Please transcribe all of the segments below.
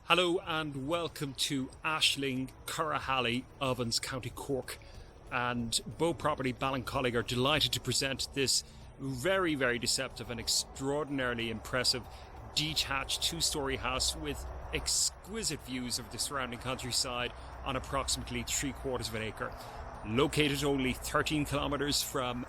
Hello and welcome to Ashling, Currahaly, Ovens, County Cork, and Bow Property Ballincollig are delighted to present this very deceptive and extraordinarily impressive detached two-storey house with exquisite views of the surrounding countryside on approximately 3/4 of an acre. Located only 13 kilometres from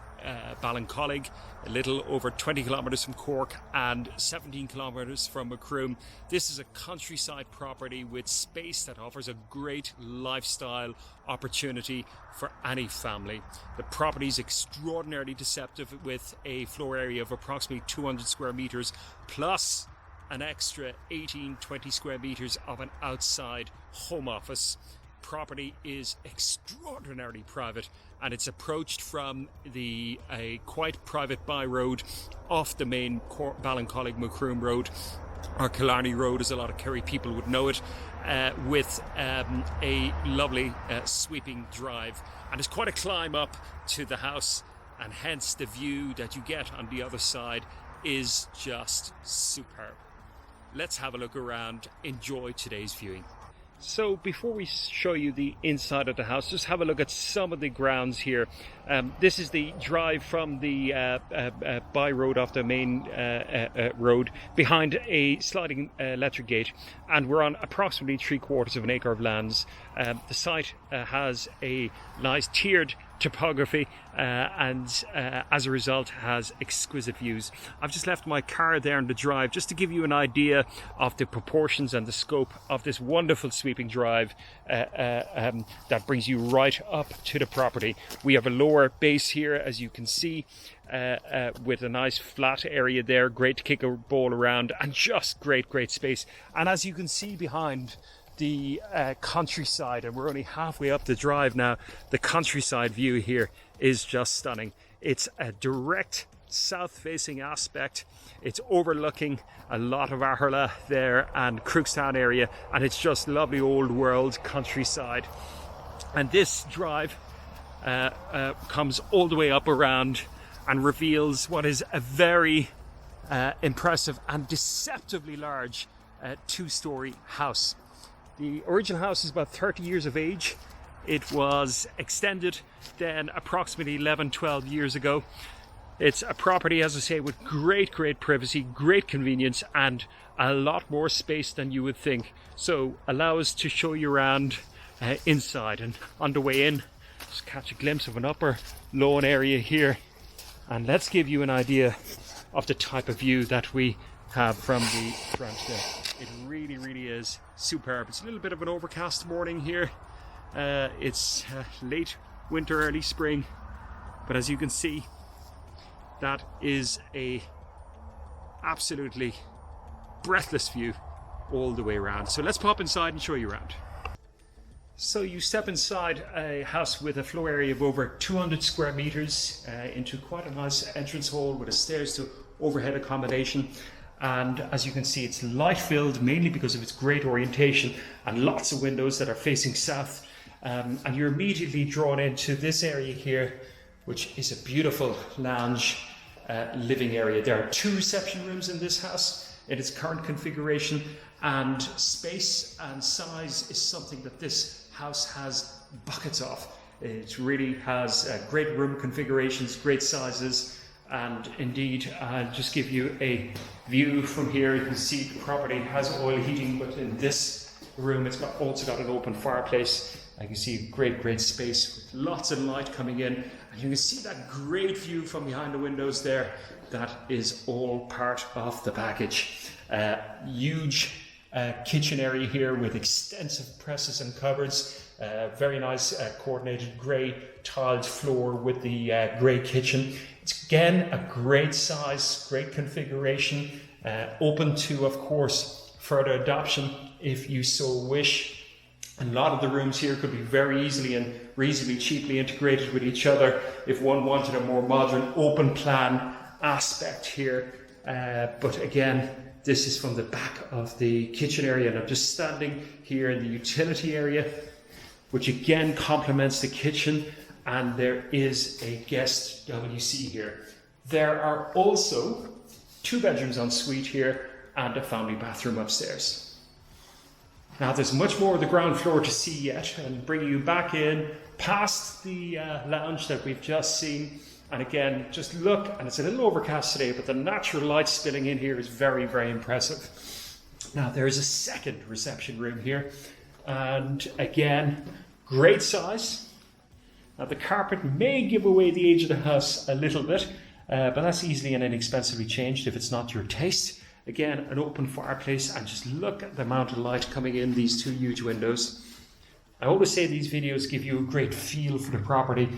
Ballincollig, a little over 20 kilometres from Cork and 17 kilometres from Macroom. This is a countryside property with space that offers a great lifestyle opportunity for any family. The property is extraordinarily deceptive with a floor area of approximately 200 square metres plus an extra 18-20 square metres of an outside home office. Property is extraordinarily private and it's approached from a quite private by road off the main Ballincollig Macroom road, or Killarney Road as a lot of Kerry people would know it, with a lovely sweeping drive, and it's quite a climb up to the house, and hence the view that you get on the other side is just superb. Let's have a look around, enjoy today's viewing. So before we show you the inside of the house, just have a look at some of the grounds here. This is the drive from the by road off the main road behind a sliding electric gate, and we're on approximately 3/4 of an acre of lands. The site has a nice tiered topography and as a result has exquisite views. I've just left my car there in the drive just to give you an idea of the proportions and the scope of this wonderful sweeping drive that brings you right up to the property. We have a lower base here, as you can see, with a nice flat area there, great to kick a ball around, and just great space. And as you can see behind the countryside, and we're only halfway up the drive now, the countryside view here is just stunning. It's a direct south-facing aspect. It's overlooking a lot of Arla there and Crookstown area, and it's just lovely old world countryside. And this drive comes all the way up around and reveals what is a very impressive and deceptively large two-storey house. The original house is about 30 years of age. It was extended then approximately 11-12 years ago. It's a property, as I say, with great privacy, great convenience, and a lot more space than you would think. So allow us to show you around inside. And on the way in, just catch a glimpse of an upper lawn area here. And let's give you an idea of the type of view that we have from the front there. It really is superb. It's a little bit of an overcast morning here. It's late winter, early spring, but as you can see, that is a absolutely breathless view all the way around. So let's pop inside and show you around. So you step inside a house with a floor area of over 200 square meters into quite a nice entrance hall with a stairs to overhead accommodation. And as you can see, it's light filled, mainly because of its great orientation and lots of windows that are facing south. And you're immediately drawn into this area here, which is a beautiful lounge living area. There are 2 reception rooms in this house in its current configuration, and space and size is something that this house has buckets of. It really has great room configurations, great sizes. And indeed, I'll just give you a view from here. You can see the property has oil heating, but in this room it's also got an open fireplace. You can see great space with lots of light coming in. And you can see that great view from behind the windows there. That is all part of the package. Huge kitchen area here with extensive presses and cupboards. Very nice coordinated grey tiled floor with the grey kitchen. It's again a great size, great configuration, open to, of course, further adoption if you so wish. A lot of the rooms here could be very easily and reasonably cheaply integrated with each other if one wanted a more modern open plan aspect here. But again, this is from the back of the kitchen area, and I'm just standing here in the utility area, which again complements the kitchen, and there is a guest WC here. There are also 2 bedrooms en suite here and a family bathroom upstairs. Now there's much more of the ground floor to see yet, and bringing you back in past the lounge that we've just seen. And again, just look, and it's a little overcast today, but the natural light spilling in here is very, very impressive. Now there's a second reception room here, and again, great size. Now the carpet may give away the age of the house a little bit, but that's easily and inexpensively changed if it's not your taste. Again, an open fireplace, and just look at the amount of light coming in these two huge windows. I always say these videos give you a great feel for the property,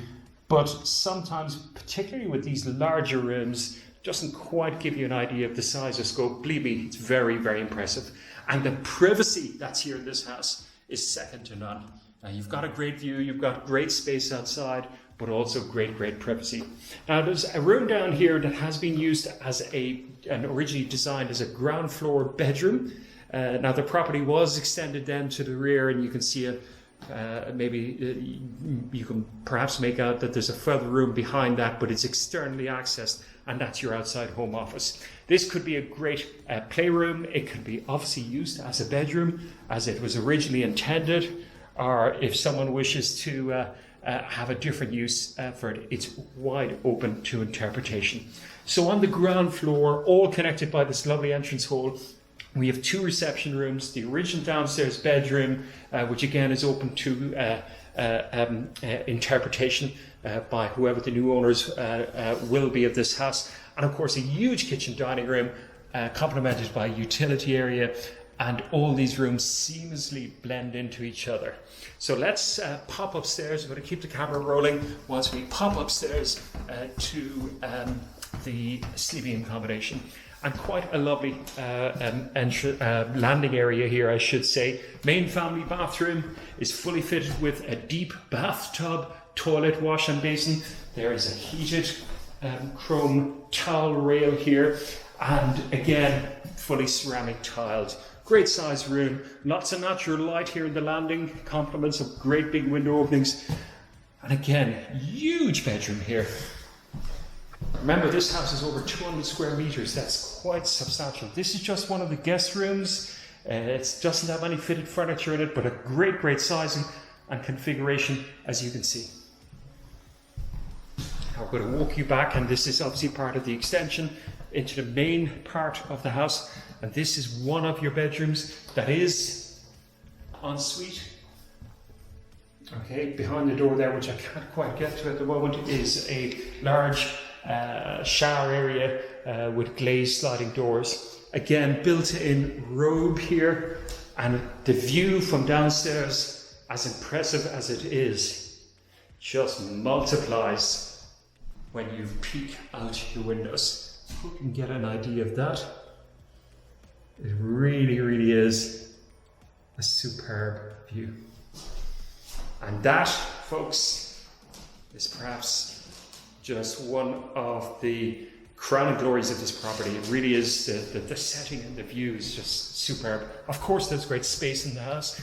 but sometimes, particularly with these larger rooms, doesn't quite give you an idea of the size or scope. Believe me, it's very, very impressive. And the privacy that's here in this house is second to none. Now, you've got a great view, you've got great space outside, but also great, great privacy. Now, there's a room down here that has been used as and originally designed as a ground floor bedroom. Now, the property was extended then to the rear, and you can see it. You can perhaps make out that there's a further room behind that, but it's externally accessed, and that's your outside home office. This could be a great playroom. It could be obviously used as a bedroom, as it was originally intended, or if someone wishes to have a different use for it, it's wide open to interpretation. So on the ground floor, all connected by this lovely entrance hall, we have two reception rooms, the original downstairs bedroom, which again is open to interpretation by whoever the new owners will be of this house. And of course a huge kitchen dining room, complemented by a utility area, and all these rooms seamlessly blend into each other. So let's pop upstairs. We're going to keep the camera rolling whilst we pop upstairs to the sleeping accommodation. And quite a lovely landing area here, I should say. Main family bathroom is fully fitted with a deep bathtub, toilet, wash and basin. There is a heated chrome towel rail here, and again, fully ceramic tiled. Great size room, lots of natural light here in the landing, compliments of great big window openings. And again, huge bedroom here. Remember, this house is over 200 square meters. That's quite substantial. This is just one of the guest rooms. It doesn't have any fitted furniture in it, but a great, great sizing and configuration, as you can see. Now we're going to walk you back, and this is obviously part of the extension into the main part of the house. And this is one of your bedrooms that is en suite. Okay, behind the door there, which I can't quite get to at the moment, is a large shower area with glazed sliding doors. Again, built-in robe here, and the view from downstairs, as impressive as it is, just multiplies when you peek out your windows. You can get an idea of that. It really, really is a superb view. And that, folks, is perhaps just one of the crowning glories of this property. It really is. The setting and the view is just superb. Of course, there's great space in the house,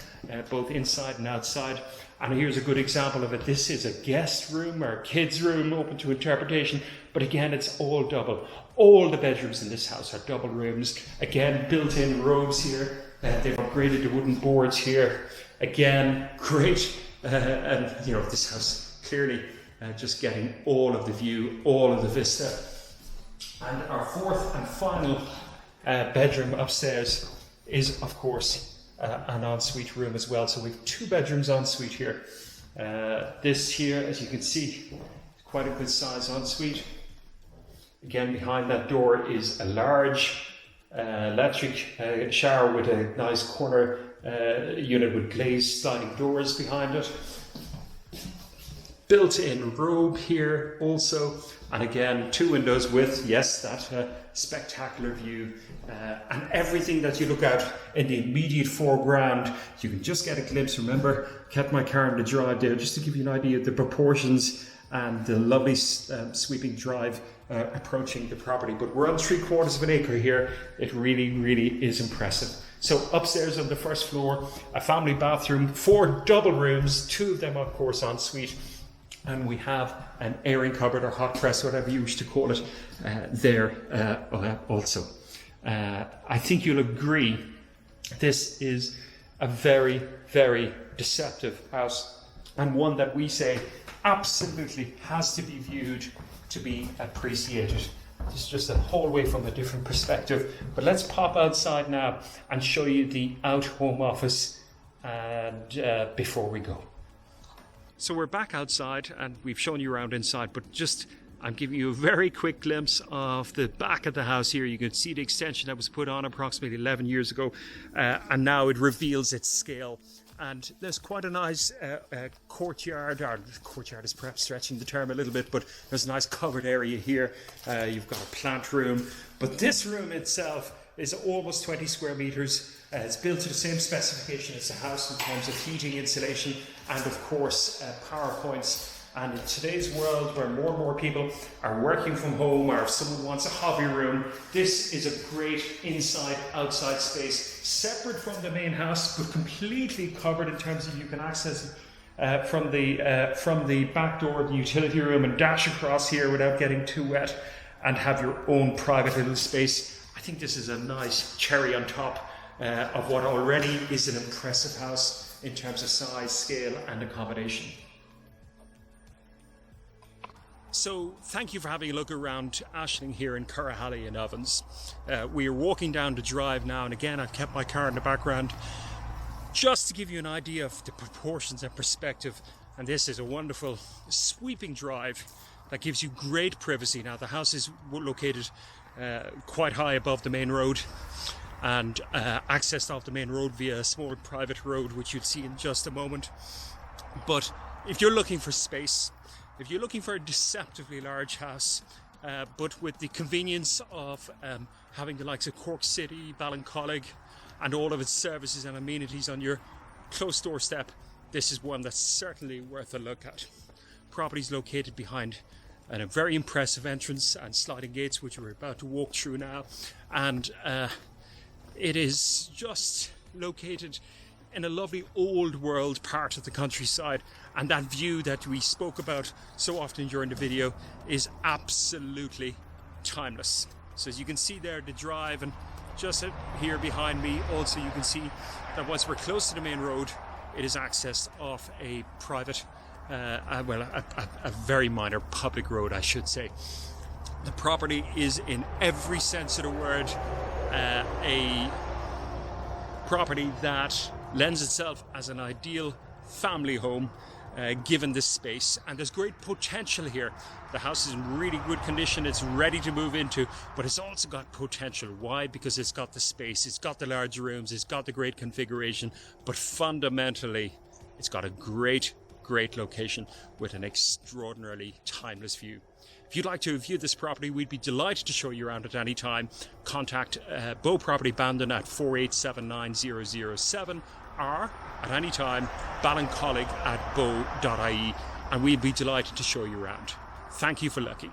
both inside and outside. And here's a good example of it. This is a guest room or a kid's room, open to interpretation. But again, it's all double. All the bedrooms in this house are double rooms. Again, built-in robes here. They've upgraded the wooden boards here. Again, great. And you know, this house clearly just getting all of the view, all of the vista. And our fourth and final bedroom upstairs is, of course, an ensuite room as well. So we've two bedrooms ensuite here. This here, as you can see, is quite a good size ensuite. Again, behind that door is a large electric shower with a nice corner unit with glazed sliding doors behind it. Built-in robe here also, and again, two windows with, yes, that spectacular view, and everything that you look out in the immediate foreground, you can just get a glimpse. Remember, kept my car in the drive there just to give you an idea of the proportions and the lovely sweeping drive approaching the property. But we're on 3/4 of an acre here. It really, really is impressive. So upstairs on the first floor, a family bathroom, 4 double rooms, 2 of them, of course, en suite. And we have an airing cupboard or hot press, whatever you wish to call it, there also. I think you'll agree this is a very, very deceptive house, and one that we say absolutely has to be viewed to be appreciated. This is just a whole way from a different perspective. But let's pop outside now and show you the out home office and before we go. So we're back outside and we've shown you around inside, but I'm giving you a very quick glimpse of the back of the house here. You can see the extension that was put on approximately 11 years ago, and now it reveals its scale. And there's quite a nice courtyard, or courtyard is perhaps stretching the term a little bit, but there's a nice covered area here. You've got a plant room, but this room itself is almost 20 square meters. It's built to the same specification as the house in terms of heating, insulation, and of course power points. And in today's world, where more and more people are working from home, or if someone wants a hobby room, this is a great inside-outside space, separate from the main house, but completely covered in terms of you can access from the back door of the utility room and dash across here without getting too wet, and have your own private little space. I think this is a nice cherry on top of what already is an impressive house in terms of size, scale, and accommodation. So thank you for having a look around Ashling here in Currahaly in Ovens. We are walking down the drive now, and again I've kept my car in the background just to give you an idea of the proportions and perspective. And this is a wonderful sweeping drive that gives you great privacy. Now the house is located quite high above the main road and accessed off the main road via a small private road, which you'll see in just a moment. But if you're looking for space, if you're looking for a deceptively large house, but with the convenience of having the likes of Cork City, Ballincollig, and all of its services and amenities on your close doorstep, this is one that's certainly worth a look at. Property's located behind a very impressive entrance and sliding gates, which we're about to walk through now. And it is just located in a lovely old world part of the countryside, and that view that we spoke about so often during the video is absolutely timeless. So as you can see there, the drive, and just here behind me also you can see that once we're close to the main road, it is accessed off a private a very minor public road, I should say. The property is in every sense of the word a property that lends itself as an ideal family home given this space, and there's great potential here. The house is in really good condition, it's ready to move into, but it's also got potential. Why? Because it's got the space, it's got the large rooms, it's got the great configuration, but fundamentally it's got a great location with an extraordinarily timeless view. If you'd like to view this property, we'd be delighted to show you around at any time. Contact Bow Property Bandon at 4879007 or at any time ballincollig@bow.ie, and we'd be delighted to show you around. Thank you for looking.